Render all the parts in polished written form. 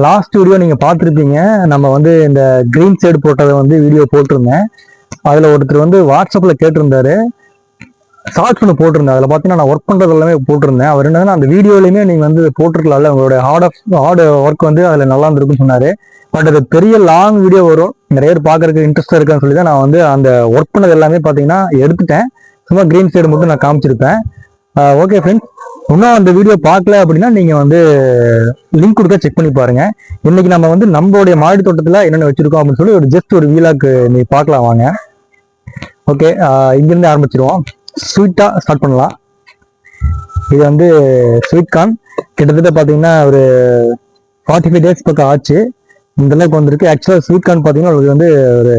Last video நீங்க பார்த்துருப்பீங்க. நம்ம வந்து இந்த கிரீன் சைடு போட்டதை வந்து வீடியோ போட்டிருந்தேன். அதுல ஒருத்தர் வந்து வாட்ஸ்அப்ல கேட்டிருந்தாரு, ஷார்ட்ஸ் ஒன்று போட்டிருந்தேன். அதில் பார்த்தீங்கன்னா நான் ஒர்க் பண்ணுறது எல்லாமே போட்டிருந்தேன். அவர் என்னன்னா அந்த வீடியோலையுமே நீங்கள் வந்து போட்டிருக்கலாம்ல, உங்களுடைய ஹார்ட் ஒர்க் வந்து அதில் நல்லா இருந்திருக்குன்னு சொன்னார். பட் அது பெரிய லாங் வீடியோ வரும், நிறைய பேர் பார்க்கறதுக்கு இன்ட்ரெஸ்டாக இருக்கான்னு சொல்லி தான் நான் வந்து அந்த ஒர்க் பண்ணது எல்லாமே பார்த்தீங்கன்னா எடுத்துட்டேன். சும்மா கிரீன் சைடு மட்டும் நான் காமிச்சிருப்பேன். ஓகே ஃப்ரெண்ட்ஸ், இன்னும் அந்த வீடியோ பார்க்கல அப்படின்னா நீங்கள் வந்து லிங்க் கொடுத்தா செக் பண்ணி பாருங்க. இன்னைக்கு நம்ம வந்து நம்மளுடைய மாடி தோட்டத்தில் என்னென்ன வச்சிருக்கோம் அப்படின்னு சொல்லி ஒரு ஜஸ்ட் ஒரு வீலாக்கு நீ பார்க்கலாம் வாங்க. ஓகே, இங்கிருந்து ஆரம்பிச்சிருவோம். ஸ்வீட்டா ஸ்டார்ட் பண்ணலாம். இது வந்து ஸ்வீட் கார்ன். கிட்டத்தட்ட பார்த்தீங்கன்னா ஒரு 45 days பக்கம் ஆச்சு இந்த அளவுக்கு வந்திருக்கு. ஆக்சுவலாக ஸ்வீட் கார்ன் பார்த்தீங்கன்னா உங்களுக்கு வந்து ஒரு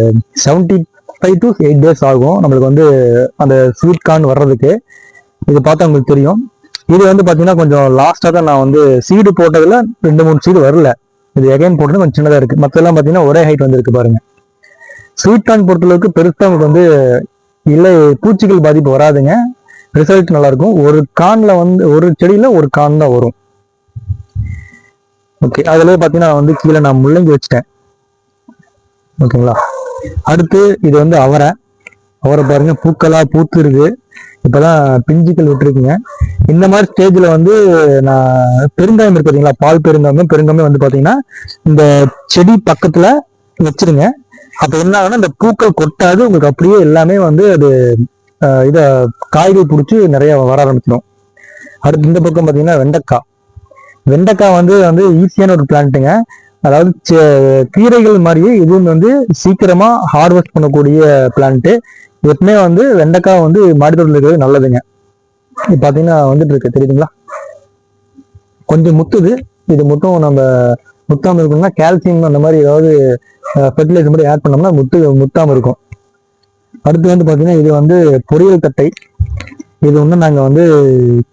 75 to 8 days ஆகும் நம்மளுக்கு வந்து அந்த ஸ்வீட் கார்ன் வர்றதுக்கு. இது பார்த்தா உங்களுக்கு தெரியும். இது வந்து பார்த்தீங்கன்னா கொஞ்சம் லாஸ்ட்டாக தான் நான் வந்து சீடு போட்டதில் 2-3 சீடு வரல. இது எகைன் போட்டது கொஞ்சம் சின்னதாக இருக்குது. மற்றெல்லாம் பார்த்தீங்கன்னா ஒரே ஹைட் வந்துருக்கு பாருங்க. ஸ்வீட் கார்ன் பொறுத்தளவுக்கு பெருசாக உங்களுக்கு வந்து இல்லை பூச்சிகள் பாதிப்பு வராதுங்க. ரிசல்ட் நல்லா இருக்கும். ஒரு கான்ல வந்து ஒரு செடியில ஒரு கான் தான் வரும். ஓகே, அதுல பாத்தீங்கன்னா வந்து கீழே நான் முள்ளங்கி வச்சுட்டேன். ஓகேங்களா. அடுத்து இது வந்து அவரை பாருங்க, பூக்களா பூத்து இருக்கு. இப்பதான் பிஞ்சுக்கள் விட்டுருக்குங்க. இந்த மாதிரி ஸ்டேஜ்ல வந்து நான் பெருங்காயம் இருக்கு பார்த்தீங்களா, பால் பெருங்காயமே வந்து பாத்தீங்கன்னா இந்த செடி பக்கத்துல வச்சிருங்க. அப்ப என்ன ஆகுனா இந்த பூக்கள் கொட்டாது, உங்களுக்கு அப்படியே எல்லாமே வந்து அது இத காய்கள் பிடிச்சி நிறைய வர ஆரம்பிச்சிடும். அடுத்து இந்த பக்கம் பார்த்தீங்கன்னா வெண்டைக்காய் வந்து ஈஸியான ஒரு பிளான்ட்டுங்க. அதாவது கீரைகள் மாதிரியே இதுவும் வந்து சீக்கிரமா ஹார்வெஸ்ட் பண்ணக்கூடிய பிளான்ட்டு. எப்பவுமே வந்து வெண்டைக்காய் வந்து மாடித்தோட்டத்தில் இருக்கிறது நல்லதுங்க. இது பார்த்தீங்கன்னா வந்துட்டு இருக்கு, தெரியுதுங்களா? கொஞ்சம் முத்துது. இது மட்டும் நம்ம முத்தாம இருக்கணும்னா கால்சியம் அந்த மாதிரி ஏதாவது ஃபெர்டிலைசர் மட்டும் ஆட் பண்ணோம்னா முத்தாம இருக்கும். அடுத்து வந்து பார்த்தீங்கன்னா இது வந்து பொரியல் தட்டை. இது ஒன்றும் நாங்கள் வந்து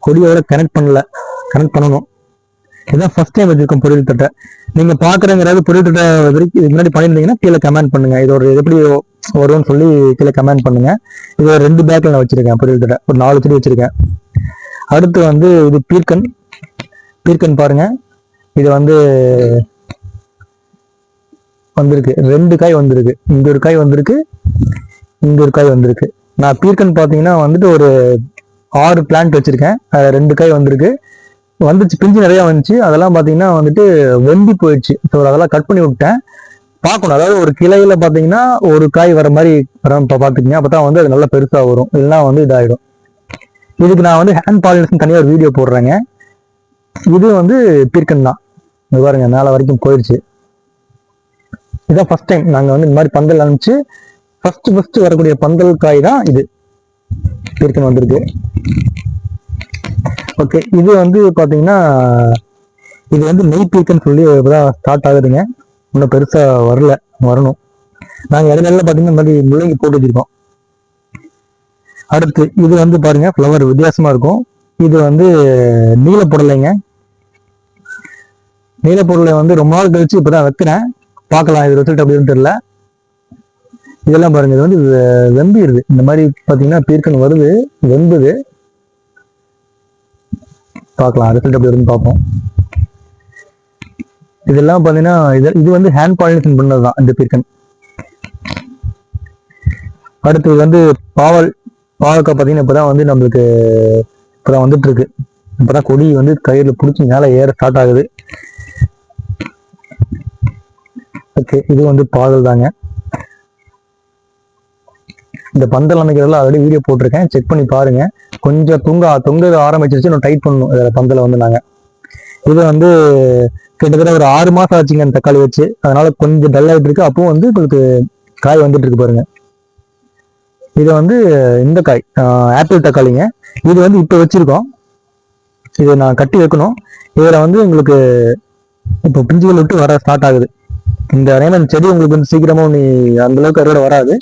கொடியோட கனெக்ட் பண்ணணும். இதுதான் ஃபர்ஸ்ட் டைம் வச்சிருக்கோம் பொரியல் தட்டை. நீங்கள் பார்க்குறங்கிறது பொரியல் தட்டை இதுக்கு முன்னாடி பண்ணியிருந்தீங்கன்னா கீழே கமெண்ட் பண்ணுங்க. இது ஒரு எப்படி வரும்னு சொல்லி கீழே கமெண்ட் பண்ணுங்க. இது ஒரு 2 பேக்கில் நான் வச்சிருக்கேன் பொரியல் தட்டை, ஒரு 4 செடி வச்சிருக்கேன். அடுத்து வந்து இது பீர்க்கன் பாருங்க. இது வந்து வந்திருக்கு, 2 காய் வந்திருக்கு. இங்க ஒரு காய் வந்திருக்கு, இங்க ஒரு காய் வந்திருக்கு. நான் பீர்க்கன் பார்த்தீங்கன்னா வந்துட்டு ஒரு 6 பிளான்ட் வச்சிருக்கேன். 2 காய் வந்திருக்கு. வந்துச்சு, பிஞ்சு நிறைய வந்துச்சு. அதெல்லாம் பார்த்தீங்கன்னா வந்துட்டு வெம்பி போயிடுச்சு. ஸோ அதெல்லாம் கட் பண்ணி விட்டேன். பார்க்கணும், அதாவது ஒரு கிளையில பார்த்தீங்கன்னா ஒரு காய் வர மாதிரி பார்த்துக்கிங்க. அப்போ தான் வந்து அது நல்லா பெருசாக வரும், இல்லைன்னா வந்து இதாகிடும். இதுக்கு நான் வந்து ஹேண்ட் பாலினேஷன் தனியாக ஒரு வீடியோ போடுறேங்க. இது வந்து பீர்க்கன் தான். இது பாருங்க, மேலே வரைக்கும் போயிடுச்சு. இதான் ஃபர்ஸ்ட் டைம் நாங்கள் வந்து இந்த மாதிரி பந்தல் அனுப்பிச்சு ஃபர்ஸ்ட் வரக்கூடிய பந்தல் காய் தான் இது. பீர்க்கன் வந்திருக்கு. ஓகே, இது வந்து பார்த்தீங்கன்னா இது வந்து நெய் பீர்க்கன்னு சொல்லி இப்போதான் ஸ்டார்ட் ஆகுதுங்க. இன்னும் பெருசாக வரணும். நாங்கள் இடையில பார்த்தீங்கன்னா இந்த மாதிரி முள்ளங்கி போட்டு வச்சிருக்கோம். அடுத்து இது வந்து பாருங்க, ஃப்ளவர் வித்தியாசமா இருக்கும். இது வந்து நீலப்பொடலைங்க. நீலப்பொடலை வந்து ரொம்ப நாள் கழிச்சு இப்போதான் வைக்கிறேன். பார்க்கலாம் இது ரிசல்ட் அப்படின்னு தெரியல. இதெல்லாம் பாருங்க, இது வந்து வெம்பிடுது. இந்த மாதிரி பார்த்தீங்கன்னா பீர்க்கன் வருது, வெம்புது. பார்க்கலாம் ரிசல்ட் எப்படி வருதுன்னு பார்ப்போம். இதெல்லாம் பார்த்தீங்கன்னா இது வந்து ஹேண்ட் பாலினேஷன் பண்ணது தான் இந்த பீர்க்கன். அடுத்து வந்து பாவக்காய் பார்த்தீங்கன்னா இப்போதான் வந்து நம்மளுக்கு இப்போதான் வந்துட்டு இருக்கு. இப்போதான் கொடி வந்து கயிறுல பிடிச்சி மேலே ஏற ஸ்டார்ட் ஆகுது. ஓகே, இது வந்து பாகல் தாங்க. இந்த பந்தல் அமைக்கிறதுல ஆல்ரெடி வீடியோ போட்டிருக்கேன், செக் பண்ணி பாருங்க. கொஞ்சம் தொங்க ஆரம்பிச்சிருச்சு, இன்னும் டைட் பண்ணணும் இதில் பந்தலை வந்து நாங்கள். இது வந்து கிட்டத்தட்ட ஒரு 6 மாதம் ஆச்சுங்க அந்த தக்காளி வச்சு. அதனால கொஞ்சம் டல் ஆகிட்டு இருக்கு. அப்பவும் வந்து உங்களுக்கு காய் வந்துட்டு இருக்கு பாருங்க. இது வந்து இந்த காய் ஆப்பிள் தக்காளிங்க. இது வந்து இப்போ வச்சிருக்கோம். இதை நான் கட்டி வைக்கணும். இதில் வந்து உங்களுக்கு இப்போ பிஞ்சுகள் விட்டு வர ஸ்டார்ட் ஆகுது. இந்த செடி உங்களுக்கு வந்து சீக்கிரமா அந்த அளவுக்கு அறுவடை வராது.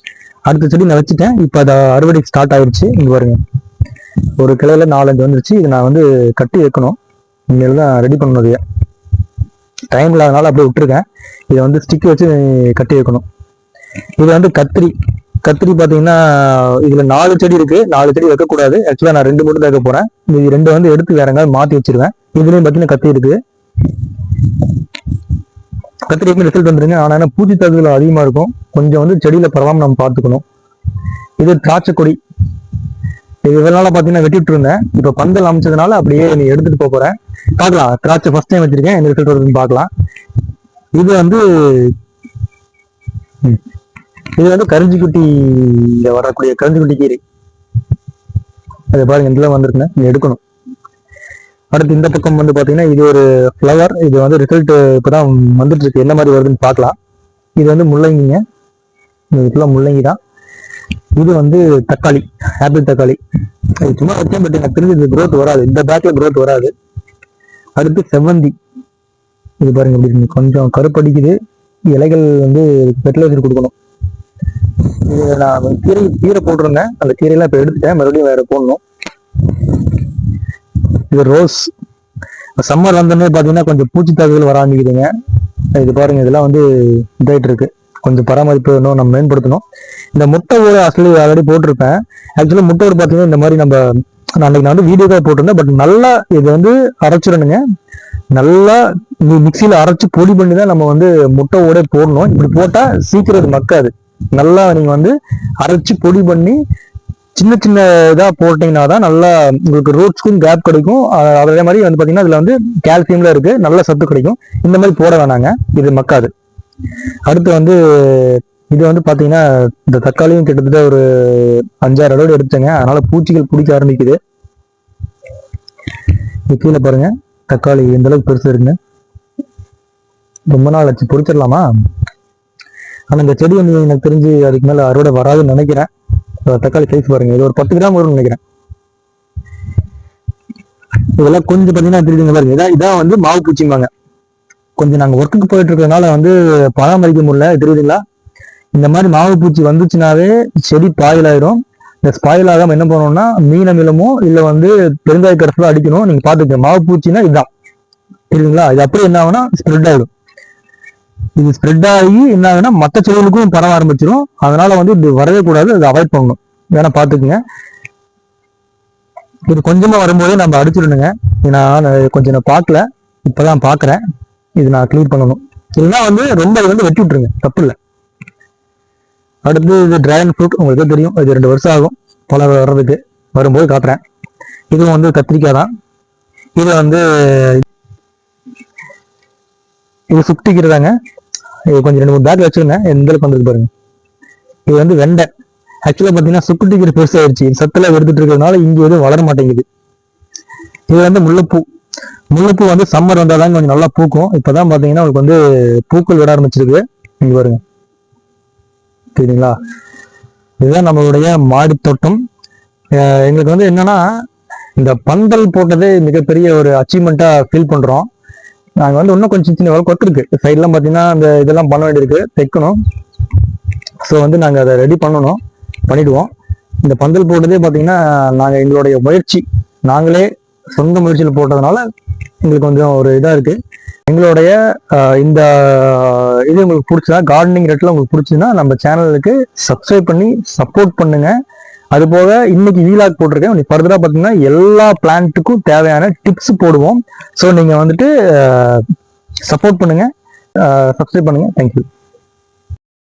அடுத்த செடி நான் வச்சுட்டேன். இப்போ அதை அறுவடைக்கு ஸ்டார்ட் ஆயிடுச்சு. இங்க பாருங்க, ஒரு கிளையில 4-5 வந்துருச்சு. இதை நான் வந்து கட்டி வைக்கணும். இனிமேல் தான் ரெடி பண்ணணும். டைம் இல்லாதனால அப்படியே விட்டுருக்கேன். இதை வந்து ஸ்டிக் வச்சு கட்டி வைக்கணும். இது வந்து கத்திரி பார்த்தீங்கன்னா இதுல 4 செடி இருக்கு. 4 செடி வைக்கக்கூடாது. ஆக்சுவலா நான் 2 மட்டும் வைக்க போறேன். இது 2 வந்து எடுத்து வேற எங்காவது மாத்தி வச்சிருவேன். இதுலயும் பார்த்தீங்கன்னா கத்தி இருக்கு. கத்திரிக்குமே ரிசல்ட் வந்துருங்க. ஆனா பூச்சி தாக்குதல் அதிகமா இருக்கும், கொஞ்சம் வந்து செடியில பரவாம நம்ம பார்த்துக்கணும். இது திராட்சை கொடி. இது இதனால பாத்தீங்கன்னா வெட்டிட்டு இருந்தேன், இப்ப பந்தல் அமைச்சதுனால அப்படியே நீ எடுத்துட்டு போறேன். பார்க்கலாம், திராட்சை ஃபர்ஸ்ட் டைம் வச்சிருக்கேன், என்ன ரிசல்ட் வருதுன்னு பார்க்கலாம். இது வந்து கரிஞ்சிக்குட்டியில வரக்கூடிய கரிஞ்சிக்குட்டி கீரை. அதை பாருங்க, இதெல்லாம் வந்திருக்குன்னு நீ எடுக்கணும். அடுத்து இந்த பக்கம் வந்து பாத்தீங்கன்னா இது ஒரு ஃப்ளவர். இது வந்து ரிசல்ட் இப்பதான் வந்துட்டு இருக்கு, என்ன மாதிரி வருதுன்னு பார்க்கலாம். இது வந்து முள்ளங்கிங்க, இது முள்ளங்கி தான். இது வந்து தக்காளி, ஆப்பிள் தக்காளி. அது சும்மா வச்சேன், பட் எனக்கு தெரிஞ்சு இது growth வராது, இந்த பேக்ல growth வராது. அடுத்து செவ்வந்தி. இது பாருங்க எப்படி இருக்கு, கொஞ்சம் கருப்படிக்குது. இலைகள் வந்து ஃபெர்டிலைசர் கொடுக்கணும். இது நான் கீரை போட்டிருந்தேன், அந்த கீரையெல்லாம் இப்போ எடுத்துட்டேன், மறுபடியும் வேற போடணும். இது ரோஸ். சம்மர் வந்தோடனே பார்த்தீங்கன்னா கொஞ்சம் பூச்சி தாக்குதல் வர ஆரம்பிக்குதுங்க. இது பாருங்க, இதெல்லாம் வந்து இதாயிட்டு இருக்கு, கொஞ்சம் பராமரிப்பு இன்னும் நம்ம மேம்படுத்தணும். இந்த முட்டை ஓடு ஆல்ரெடி போட்டிருப்பேன். ஆக்சுவலா முட்டை ஓடு பார்த்தீங்கன்னா இந்த மாதிரி நான் அன்னைக்கு வந்து வீடியோக்காக போட்டிருந்தேன், பட் நல்லா இது வந்து அரைச்சிடணுங்க. நல்லா மிக்சியில அரைச்சு பொடி பண்ணி தான் நம்ம வந்து முட்டை ஓட போடணும். இப்படி போட்டா சீக்கிரம் இது மக்காது. நல்லா நீங்க வந்து அரைச்சு பொடி பண்ணி சின்ன சின்ன இதா போட்டீங்கன்னா தான் நல்லா உங்களுக்கு ரூட்ஸ்க்கும் கேப் கிடைக்கும். அதே மாதிரி வந்து பாத்தீங்கன்னா இதுல வந்து கால்சியம்ல இருக்கு, நல்ல சத்து கிடைக்கும். இந்த மாதிரி போட வேணாங்க, இது மக்காது. அடுத்து வந்து இது வந்து பாத்தீங்கன்னா இந்த தக்காளியும் கிட்டத்தட்ட ஒரு 5-6 அளவு எடுத்துங்க, அதனால பூச்சிகள் பிடிக்க ஆரம்பிக்குது. கீழே பாருங்க தக்காளி எந்த அளவுக்கு பெருசு இருக்குன்னு. ரொம்ப நாள் ஆச்சு, பொறிச்சிடலாமா? ஆனா இந்த செடி வந்து எனக்கு தெரிஞ்சு அதுக்கு மேல அறுவடை வராதுன்னு நினைக்கிறேன். தக்காளி சைஸ் பாருங்க, இது ஒரு 10 கிராம் வரும்னு நினைக்கிறேன். இதெல்லாம் கொஞ்சம் பாத்தீங்கன்னா தெரியுதுங்க பாருங்க, இதான் வந்து மாவு பூச்சிம்பாங்க. கொஞ்சம் நாங்க ஒர்க்குக்கு போயிட்டு இருக்கிறதுனால வந்து பராமரிக்க முடியல, தெரியுதுங்களா? இந்த மாதிரி மாவு பூச்சி வந்துச்சுனாவே செடி ஸ்பாயில் ஆயிடும். இந்த ஸ்பாயில் ஆகாம என்ன பண்ணணும்னா மீன் அமிலமோ இல்ல வந்து பெருங்காய கரைசலோ அடிக்கணும். நீங்க பாத்துக்க, மாவு பூச்சின்னா இதுதான், தெரியுதுங்களா? இது அப்படி என்ன ஆகுனா ஸ்ப்ரெட் ஆயிடும். இது ஸ்ப்ரெட் ஆகி என்ன ஆகுனா மற்ற செடிகளுக்கும் பரவ ஆரம்பிச்சிடும். அதனால வந்து இது வரவே கூடாது, அதை அவாய்ட் பண்ணணும். வேணா பாத்துக்குங்க. இது கொஞ்சமா வரும்போதே நம்ம அடிச்சிடணுங்க. நான் கொஞ்சம் நான் பார்க்கல, இப்பதான் பாக்குறேன். இது நான் கிளீன் பண்ணணும், இல்லைன்னா வந்து ரொம்ப இது வந்து வெட்டி விட்டுருங்க, தப்பு இல்லை. அடுத்து இது டிராகன் ஃப்ரூட், உங்களுக்கு தெரியும், இது 2 வருஷம் ஆகும் பழம் வர்றதுக்கு, வரும்போது காட்டுறேன். இதுவும் வந்து கத்திரிக்காய் தான். இது வந்து இது சுட்டிக்கிறதாங்க. இது கொஞ்சம் 2-3 பேக் வச்சிருந்தேன், எந்த அளவுக்கு வந்துருக்கு பாருங்க. இது வந்து வெண்டை. ஆக்சுவலா பாத்தீங்கன்னா சுக்குட்டிக்கிற பெருசாயிருச்சு, சத்துல எடுத்துட்டு இருக்கிறதுனால இங்க எதுவும் வளர மாட்டேங்குது. இது வந்து முல்லைப்பூ. முல்லைப்பூ வந்து சம்மர் வந்தாதான் கொஞ்சம் நல்லா பூக்கும். இப்பதான் பாத்தீங்கன்னா உங்களுக்கு வந்து பூக்கள் விட ஆரம்பிச்சிருக்கு, இங்க பாருங்க, சரிங்களா? இதுதான் நம்மளுடைய மாடி தோட்டம். எங்களுக்கு வந்து என்னன்னா இந்த பந்தல் போட்டதே மிகப்பெரிய ஒரு அச்சீவ்மெண்ட்டா ஃபீல் பண்றோம். நாங்க வந்து இன்னும் கொஞ்சம் சின்ன ஒர்க் இருக்கு, சைட்லாம் பாத்தீங்கன்னா அந்த இதெல்லாம் பண்ண வேண்டியிருக்கு, தைக்கணும். ஸோ வந்து நாங்க அதை ரெடி பண்ணிடுவோம். இந்த பந்தல் போட்டதே பாத்தீங்கன்னா நாங்க எங்களுடைய முயற்சி, நாங்களே சொந்த முயற்சியில் போட்டதுனால எங்களுக்கு கொஞ்சம் ஒரு இதா இருக்கு. எங்களுடைய இந்த இது உங்களுக்கு பிடிச்சதா, கார்டனிங் ரேட்ல உங்களுக்கு பிடிச்சதுன்னா நம்ம சேனலுக்கு சப்ஸ்கிரைப் பண்ணி சப்போர்ட் பண்ணுங்க. அது போக இன்னைக்கு வீலாக் போட்டிருக்கேன், நீ ஃபர்தரா பார்த்தீங்கன்னா எல்லா பிளான்ட்டுக்கும் தேவையான டிப்ஸ் போடுவோம். ஸோ நீங்க வந்துட்டு சப்போர்ட் பண்ணுங்க, சப்ஸ்கிரைப் பண்ணுங்க. தேங்க்யூ.